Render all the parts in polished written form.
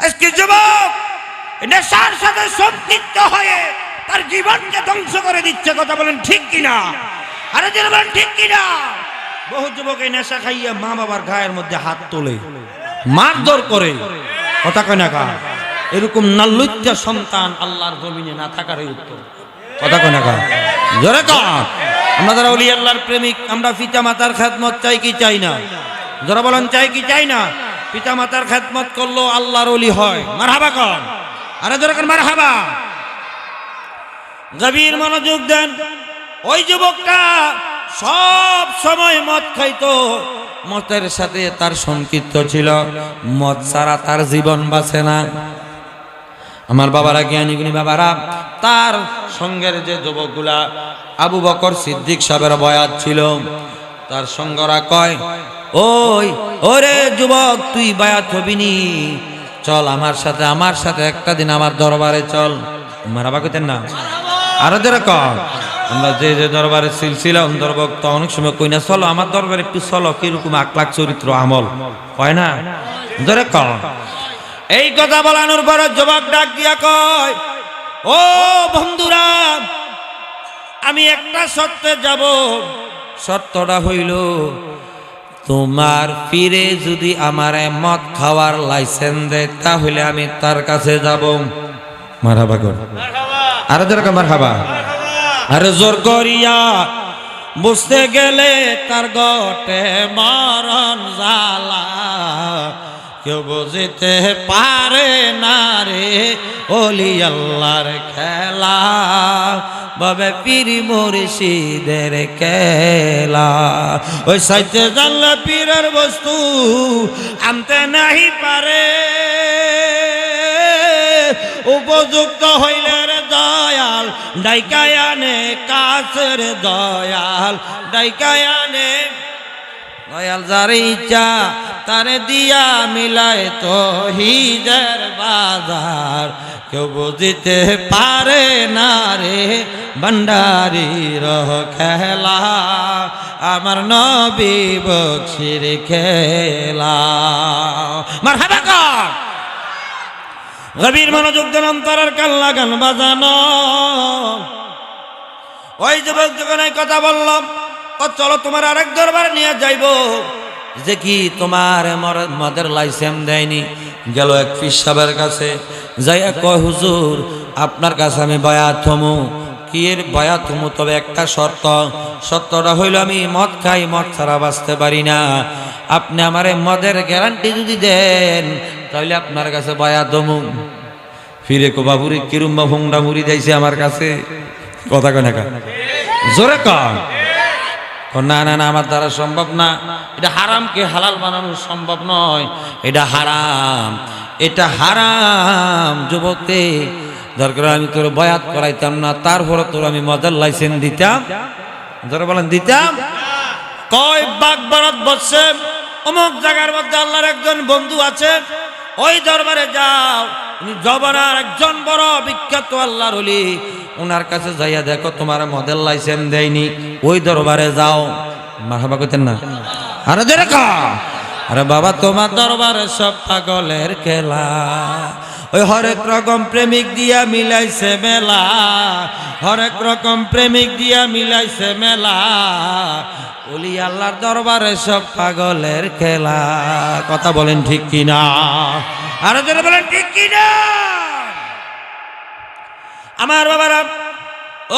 আজকে যুবক নেশার সাথে সম্পৃক্ত হয়ে তার জীবনকে ধ্বংস করে দিচ্ছে। কথা বলেন ঠিক কিনা? আরে যারা বলেন ঠিক কিনা? বহু যুবক এই নেশা খাইয়া মা বাবার গায়ের মধ্যে হাত তোলে, মারধর করে। কথা কয় না কা? এরকম নাল্লুচ্চা সন্তান আল্লাহর জমিনে না থাকারই উত্তম। কথা কয় না কা? জোরে কা? আমরা যারা ওলি আল্লাহর প্রেমিক, আমরা পিতা মাতার খেদমত চাই কি চাই না? যারা বলেন চাই কি চাই না? পিতা মাতার খেদমত করলো আল্লাহর ওলি হয়। মারহাবা কন। আরে জোরে কন মারহাবা। গভীর মনোযোগ দেন। ওই যুবকটা সব সময় মদ খাইতো, মদের সাথে তার সম্পৃক্ত ছিল, মদ ছাড়া তার জীবন বাঁচে না। আমার বাবারা, জ্ঞানী গুণী বাবারা, তার সঙ্গের যে যুবকগুলা আবু বকর সিদ্দিক সাহেবের বয়াত ছিল, তার সঙ্গরা কয়, ওই ওরে যুবক, তুই বায়াত হবি নি, চল আমার সাথে একটা দিন আমার দরবারে চল। মারাবা কইতেন না? আরো যেরকম আমরা যে যে দরবারে সিলসিলা অন্তর্ভুক্ত, অনেক সময় কই না চলো আমার দরবারে একটু চলো, কিরকম আখলাক চরিত্র আমল কয় না? ধরে কম এই কথা বলানোর পর যুবক ডাক দিয়া কয়, ও বন্ধুরা, আমি একটা শর্তে যাব। শর্তটা হইল, তোমার পীরে যদি আমারে মদ খাওয়ার লাইসেন্স দেয় তাহলে আমি তার কাছে যাব। মারহাবা কর। আরো যেরকম মারহাবা। আরে জোর করিয়া বুঝতে গেলে তার গটে মরণ জ্বালা, কেউ বুঝতে পারে না রে ওলি আল্লাহর খেলা, বাবে পীর মুর্শিদের খেলা। ওই সাইতে জানলে পীরের বস্তু আনতে নাহি পারে, উপযুক্ত হইলে রে দয়াল ডাইকায় আনে কাছের দয়াল ডাইকায় আনে। দয়াল যার ইচ্ছা তারে দিয়া মিলায় তো হিজের বাজার, কেউ বুঝিতে পারে না রে ভান্ডারির খেলা, আমার নবী বকশির খেলা। মারহাবা কর। গভীর মনোযোগ দেন, অন্তরের কাল্লা গান বাজানো। ওই যুবক যখন এই কথা বললাম, ও চলো তোমার আরেক দরবার নিয়ে যাইব, যে কি তোমার মদের লাইসেন্স দেয়নি। গেল এক পীর সাহেবের কাছে, যাইয়া কয়, হুজুর আপনার কাছে আমি বায়াত হমু। কি এর বায়াত হমু? তবে একটা শর্তটা হইল আমি মদ খাই, মদ ছাড়া বাঁচতে পারি না। আপনি আমারে মদের গ্যারান্টি যদি দেন তাহলে আপনার কাছে বায়াত হমু। ফিরে কো বাবুরে কিরুম্বা ভুংডা মুড়ি দিয়েছে আমার কাছে। কথা কয় না কা? জোরে কন। না না না, আমার দ্বারা সম্ভব না। এটা হারামকে হালাল বানানো সম্ভব নয়, এটা হারাম, এটা হারাম। যুবককে দরকার আমি তোর বয়াত করাইতাম না, তারপরে তোর আমি মদের লাইসেন্স দিতাম। ধরে বলেন দিতাম। কয় বাগ বারাত বসছে অমুক জায়গার মধ্যে আল্লাহর একজন বন্ধু আছে, ওই দরবারে যাও, উনি জবানার একজন বড় বিখ্যাত আল্লাহর ওলি, ওনার কাছে যাইয়া দেখো তোমার মদের লাইসেন্স দেয়নি, ওই দরবারে যাও। মারহাবা কইতেন না? আরে দেখো, আরে বাবা তোমার দরবারে সব পাগলের খেলা, ওই হরেক রকম প্রেমিক দিয়া মিলাইছে মেলা, হরেক রকম প্রেমিক দিয়া মিলাইছে মেলা, ওলি আল্লাহর দরবারে সব পাগলের খেলা। কথা বলেন ঠিক কিনা? আরো জোরে বলেন ঠিক কিনা? আমার বাবারা,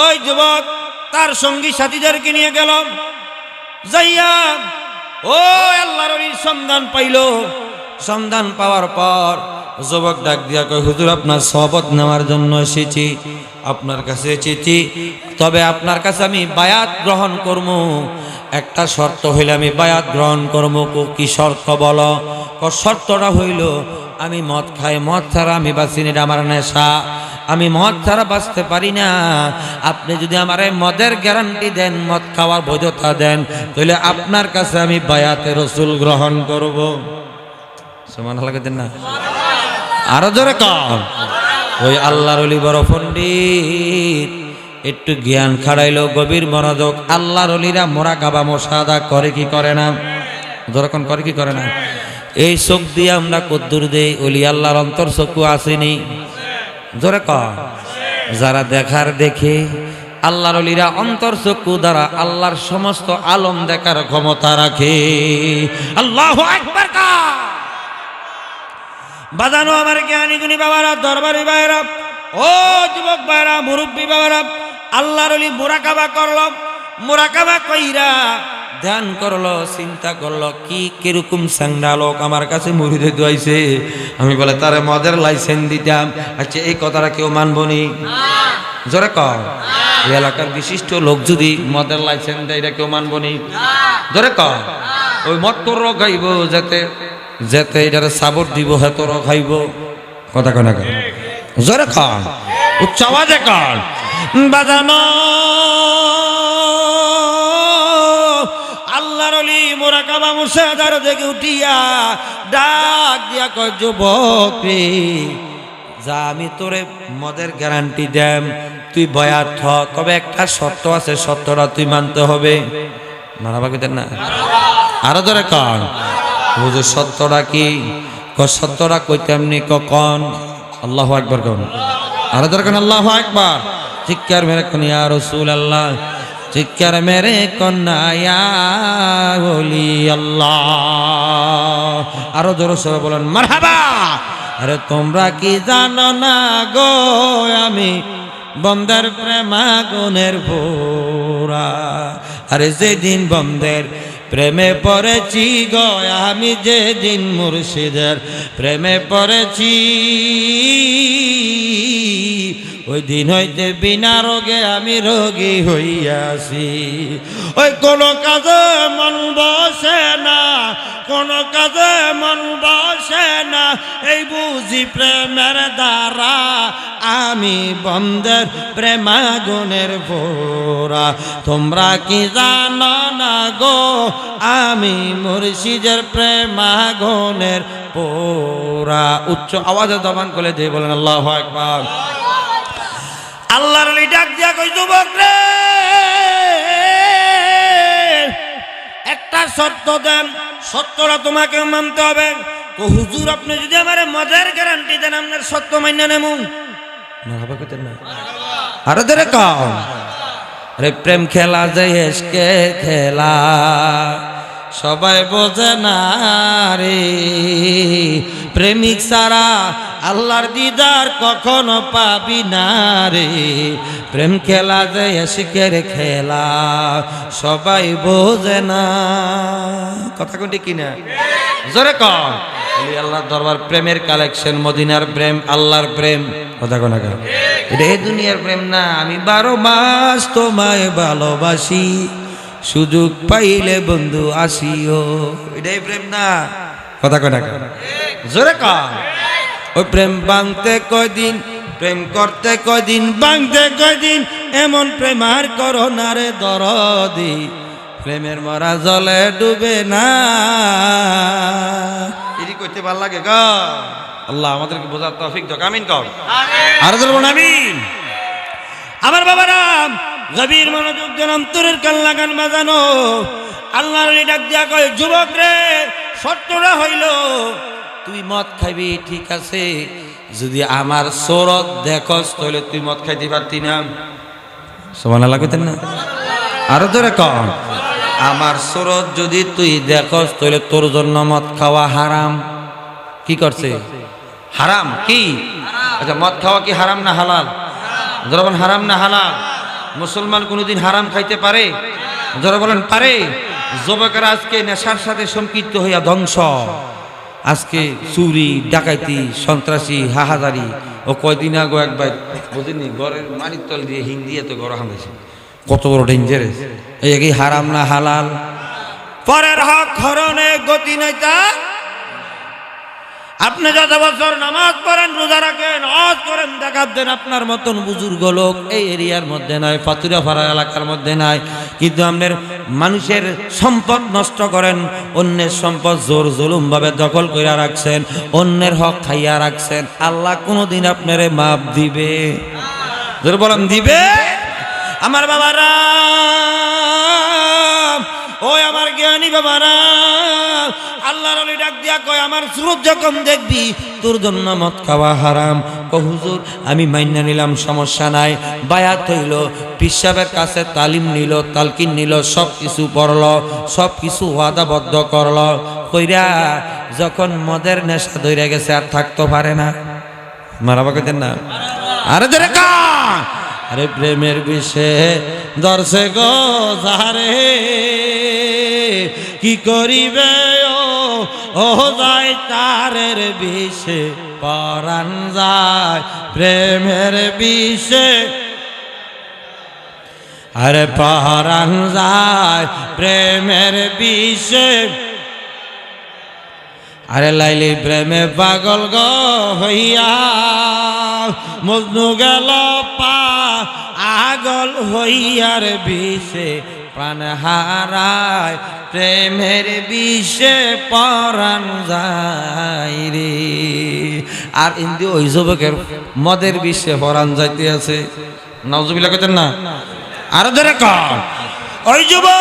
ওই যুবক তার সঙ্গী সাথীদেরকে নিয়ে গেল, যাইয়া ও আল্লাহর ওলির সন্ধান পাইল। সন্ধান পাওয়ার পর যুবক ডাক দিয়া কয়, হুজুর আপনার সহবত নেওয়ার জন্য এসেছি, আপনার কাছে এসেছি, তবে আপনার কাছে আমি বায়াত গ্রহণ করব। একটা শর্ত হইলে আমি বায়াত গ্রহণ করব। কি শর্ত বলো? শর্তটা হইল আমি মদ খাই, মদ ছাড়া আমি বাঁচি না, আমার নেশা, আমি মদ ছাড়া বাঁচতে পারি না। আপনি যদি আমার মদের গ্যারান্টি দেন, মদ খাওয়ার বৈধতা দেন, তাহলে আপনার কাছে আমি বায়াতে রসুল গ্রহণ করব। সমান লাগেন না? আরো জোরে কম। ওই আল্লাহর ওলি বড় পণ্ডিত, একটু জ্ঞান খাড়াইলো, গভীর মনোযোগ। আল্লাহর ওলিরা মোরাকাবা মুশাহাদা করে কি করে না? যখন করে কি করে না? এই চোখ দিয়ে আমরা কদ্দুর দেই, ওলি আল্লাহর অন্তর চক্ষু আসেনি, জোরে কর। যারা দেখার দেখে, আল্লাহর ওলিরা অন্তর চক্ষু দ্বারা আল্লাহর সমস্ত আলম দেখার ক্ষমতা রাখে। আল্লাহু আকবার। বাজানো আমার জ্ঞানী গুণী বাবারা, দরবারি ভাইরা, ও যুবক ভাইরা, মুরব্বী বাবারা, আল্লাহর ওলি মুরাকাবা করলো, মুরাকাবা কইরা ধ্যান করলো, চিন্তা করলো কি কিরকম স্যাংরা লোক আমার কাছে মুরিদে দোয়াইছে, আমি বলে তারে মদের লাইসেন্স দিতাম। আচ্ছা এই কথাটা কেউ মানবো নি? জোরে কর। এই এলাকার বিশিষ্ট লোক যদি মদের লাইসেন্স দেয় এটা কেউ মানবো নি? জোরে কর। ওই মদ তোর খাইব, যাতে যেতে এটারে সাবর দিব, হ্যাঁ তোর খাইব। কথা কয় না কেন? জোরে কর, উচ্চ আওয়াজে কর। বাজানো আল্লাহর ওলি মুরাকাবা মুশাহাদার দেখে উঠিয়া ডাক দিয়া কয়, যুবক রে, যা আমি তোরে মদের গ্যারান্টি দেম, তুই বয়াত হ, তবে একটা শর্ত আছে, শর্তটা তুই মানতে হবে। মারাবা কইতেন না? আরো ধরে কন। হুজুর সত্যটা কি? সত্যটা কইতাম নি, কন আল্লাহু আকবার কন। আরো ধরে কন আল্লাহু আকবার। চিৎকার মেরে কোন ইয়া রাসূলুল্লাহ, চিৎকার মেরে কন্যা ইয়া ওলি আল্লাহ। আরো জোরে সরে বলেন মারহাবা। আরে তোমরা কি জানো না গো, আমি বন্দের প্রেমাগুনের ভোরা। আরে যেদিন বন্দের প্রেমে পড়েছি গো, আমি যেদিন মুর্শিদের প্রেমে পড়েছি, ওই দিন হইতে বিনা রোগে আমি রোগী হইয়াছি। ওই কোন কাজে মন বসে না, কোন কাজে মন বসে না, এই বুঝি প্রেমের দ্বারা আমি বন্দের প্রেমাগুনের ভোরা। তোমরা কি জানো না গো, আমি মুর্শিদের প্রেমাগুনের পোরা। উচ্চ আওয়াজে জবান করে দিয়ে বলেন আল্লাহু আকবার। আল্লাহর ওলি ডাক দিয়া কই, যুবক রে, একটা শর্ত দেন, সত্যটা তোমাকে মানতে হবে। তো হুজুর আপনি যদি আমার মদের গ্যারান্টি দেন, আপনার সত্য মাইনা নেব। আরে ধরে কও। আরে প্রেম খেলা যে এসকে খেলা, সবাই বোঝে না রে, প্রেমিক ছাড়া আল্লাহর দিদার কখনো পাবি না রে। প্রেম খেলা যে এসকের খেলা, সবাই বোঝে না। কথা কোনটি কিনা? জোরে কর। আল্লাহর দরবার প্রেমের কালেকশন, মদিনার প্রেম, আল্লাহর প্রেম। কথা কোনা কেন? এটা এই দুনিয়ার প্রেম না। আমি 12 মাস তোমায় ভালোবাসি, সুযোগ পাইলে বন্ধু আসিও, এটাই প্রেম না। কথা কয় না কেন? জোরে কর। ওই প্রেম ভাঙতে কয়দিন, প্রেম করতে কয়দিন, ভাঙতে কয়দিন, এমন প্রেম আর করো না রে দরদি, প্রেমের মরা জলে ডুবে না। এটি করতে ভালো লাগে গো। আল্লাহ আমাদেরকে বোঝার তৌফিক দাও। আমিন কর। আর বলুন আমিন। আমার বাবারা, গভীর মনোযোগ দেন, অন্তরের কান লাগান। বাজানো আল্লাহর ওলি ডাক দিয়া কয়, যুবক রে, সত্যটা হইল তুই মদ খাইবি, ঠিক আছে, যদি আমার সুরত দেখস তাহলে তুই মদ খাইতে পারতি না। সুবহানাল্লাহ কইতেন না? আরো ধরে কর। আমার সুরত যদি তুই দেখস তাহলে তোর জন্য মদ খাওয়া হারাম। কি করছে? হারাম। কি? আচ্ছা, মদ খাওয়া কি হারাম না হালাল? যখন হারাম না হালাল? মুসলমান কোনদিন হারাম খাইতে পারে? যারা বলেন পারে। যুবকেরা আজকে নেশার সাথে সম্পৃক্ত হইয়া ধ্বংস। আজকে চুরি, ডাকাইতি, সন্ত্রাসী, হাহাজারি। ও কয়দিন আগে একবার বুঝিনি, ঘরের মানির তল দিয়ে হিং দিয়ে তো ঘর হামাইছে। কত বড় ডেঞ্জারাস! এই হারাম না হালাল? পরের হক হরণে গতি নাই তা। আপনি যত বছর নামাজ পড়েন, রোজা রাখেন, হজ করেন, দেখাব দেন, আপনার মতন বুজুর্গ লোক এই এরিয়ার মধ্যে নাই, পাতুরিয়াপাড়া এলাকার মধ্যে নাই। কিন্তু আপনার মানুষের সম্পদ নষ্ট করেন, অন্যের সম্পদ জোর জুলুম ভাবে দখল করে রাখছেন, অন্যের হক খাইয়া রাখছেন। আল্লাহ কোনদিন আপনারে মাপ দিবে? জোর বলেন দিবে? আমার বাবারা, ওই আমার জ্ঞানী বাবারা, আল্লাহ আল্লাহর ওলি ডাক দিয়া কয় আমার সুরত যখন দেখবি তোর জন্য মদ খাওয়া হারাম। ও হুজুর আমি মাইনা নিলাম, সমস্যা নাই। বায়াত হইল, পীর সাহেবের কাছে তালিম নিল, তালকিন নিল, সব কিছু পড়ল, সব কিছু ওয়াদাবদ্ধ করল। কইরা যখন মদের নেশা ধরে গেছে আর থাকতে পারে না, মারাবা কইতেন না? আরে ধরে কান, আরে প্রেমের বিষে দর্শে গো যারে কি করিবে ও যায় তারের বিষে পরাণ যায় প্রেমের বিষে, আরে পরাণ যায় প্রেমের বিষে। আরে লাইলি প্রেমে পাগল গো হইয়া মজনু গেল পাগল হইয়ার বিষে প্রাণ হারায় প্রেমের বিষে পরাণ যায় রে। আর ইন্দি ওই যুবকের মদের বিষে পরাণ যাইতে আছে। নাউজুবিল্লাহ কইতেন না? আরো ধরে কর, ওই যুবক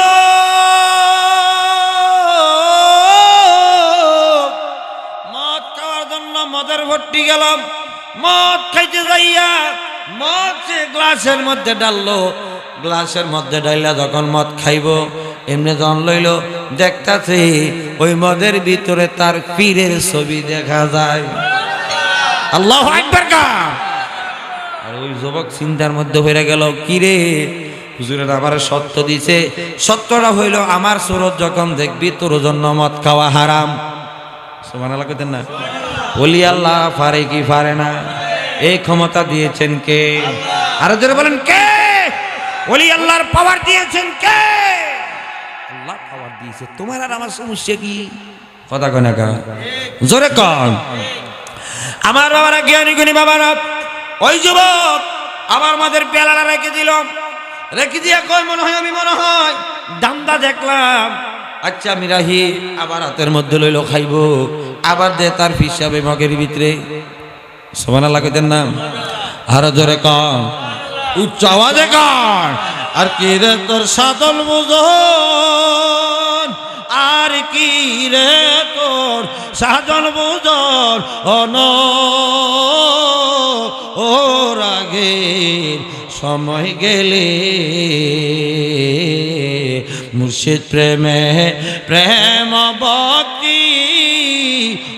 মদ খাওয়ার জন্য মদের ভর্তি গেলাম। মদ খাইতে যাইয়া মদ সে গ্লাসের মধ্যে ডাললো। গ্লাসের মধ্যে ডাইলা যখন মদ খাইব এমনি জন লইল, দেখতাছে ওই মদের ভিতরে তার পীরের ছবি দেখা যায়। আল্লাহু আকবার কা। আর ওই যুবক চিন্তার মধ্যে হয়ে গেল, কি রে হুজুরের আমার সত্য দিছে। সত্যটা হইল আমার সুরত যখন দেখবি তোর জন্য মদ খাওয়া হারাম। সুবহানাল্লাহ কইতেন না? ওলি আল্লাহ পারে কি পারে না? এই ক্ষমতা দিয়েছেন কে? আরো জোরে বলেন কে? ওলি আল্লাহর পাওয়ার দিয়েছেন কে? আল্লাহ পাওয়ার দিয়েছে। তোমার আর আমার সমস্যা কি? কথা কয় না কা? জোরে কন। আমার বাবারা জ্ঞানী গুণী বাবারা, ওই যুবক আমার মাদের পেয়ালাটা রেখে দিল। রেখে দিয়া কয় মনে হয় আমি মনে হয় দামদা দেখলাম। আচ্ছা আমি রাহি, আবার হাতের মধ্যে লইল খাইব, আবার দে তার হিসাবে মগের ভিতরে। সুবহানাল্লাহ কইতেন না? আরো জোরে কন, উচ্চ আওয়াজে কন। আর কি রে তোর সাদল বুঝন, আর কি রে তোর সাজন বুঝন, অন ওর আগে সময় গেলে মুর্শিদ প্রেমে প্রেম ভক্তি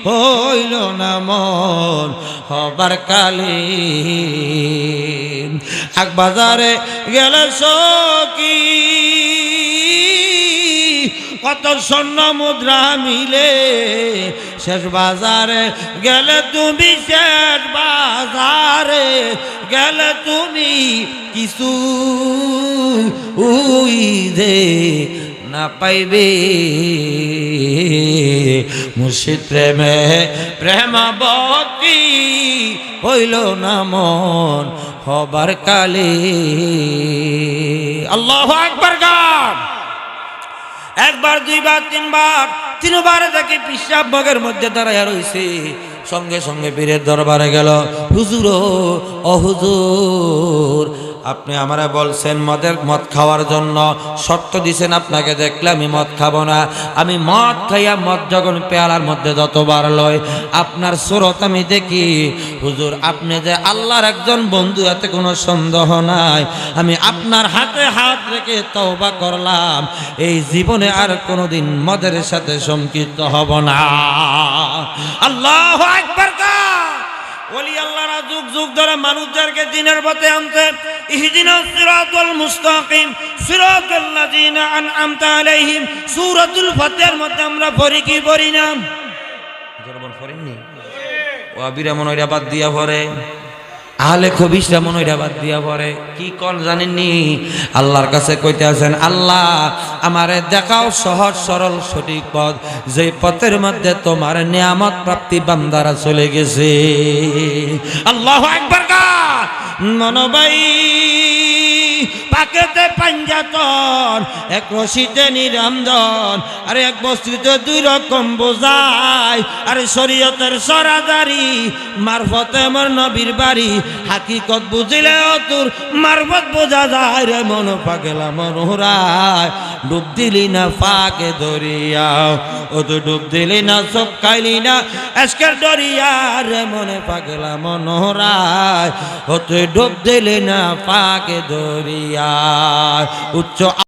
হইল না মন হবার কালে। এক বাজারে গেলে সখী কত স্বর্ণ মুদ্রা মিলে, শেষ বাজারে গেলে তুমি, শেষ বাজারে গেলে তুমি কিছু দে না পাইবে। মুর্শিদ প্রেমে প্রেম ভক্তি হইল না মন হবার কালে। আল্লাহু আকবার গান। একবার দুইবার তিনবার, তিনবার দেখে পিসাব মগের মধ্যে দাঁড়াইয়া রইছে। সঙ্গে সঙ্গে পীরের দরবারে গেল। হুজুর ও হুজুর, আপনি আমারে বলছেন মদ খাওয়ার জন্য, শর্ত দিছেন আপনাকে দেখলে আমি মদ খাবো না। আমি মদ খাইয়া মদ যখন পেয়ালার মধ্যে যতবার লয় আপনার সুরত আমি দেখি। হুজুর আপনি যে আল্লাহর একজন বন্ধু, এতে কোনো সন্দেহ নাই। আমি আপনার হাতে হাত রেখে তওবা করলাম, এই জীবনে আর কোনোদিন মদের সাথে সম্পৃক্ত হব না। আল্লাহু আকবার। ওলি আল্লাহরা যুগ যুগ ধরে মানুষদেরকে দিনের পথে আনতে। ইহদিনাস সিরাতাল মুস্তাকিম সিরাতাল লাযিনা আনআমতা আলাইহিম সূরাতুল ফাতিহার মধ্যে আমরা পড়ি কি পড়ি না? জোরবন পড়েননি? ও আবিরা মনোইরা বাদ দিয়া পড়ে, আহলে খবিসরা মনোইরা বাদ দিয়া পড়ে। কি কোন জানেননি? আল্লাহর কাছে কইতে আছেন, আল্লাহ আমারে দেখাও সহজ সরল সঠিক পথ, যে পথের মধ্যে তোমার নিয়ামত প্রাপ্তি বান্দারা চলে গেছে। আল্লাহু আকবার। মনোবাই পাকেতে পাঞ্জাতন, এক রশিতে নিরঞ্জন, আরে এক বস্তুতে দুই রকম বোঝায়। আরে শরীয়তের সরাদারি মারফতে আমার নবীর বাড়ি, হাকিকত বুঝিলে তোর মারফত বোঝা যায় রে। মন পাগলা মনোহরায় ডুব দিলি না ফাঁকে দরিয়া, ও তো ডুব দিলি না সব খাইলি না আজকের দরিয়ার মনে পাগলা মনোহরায়, ও তুই ডুব দিলি না ফাঁকে দরিয়া। উচ্চ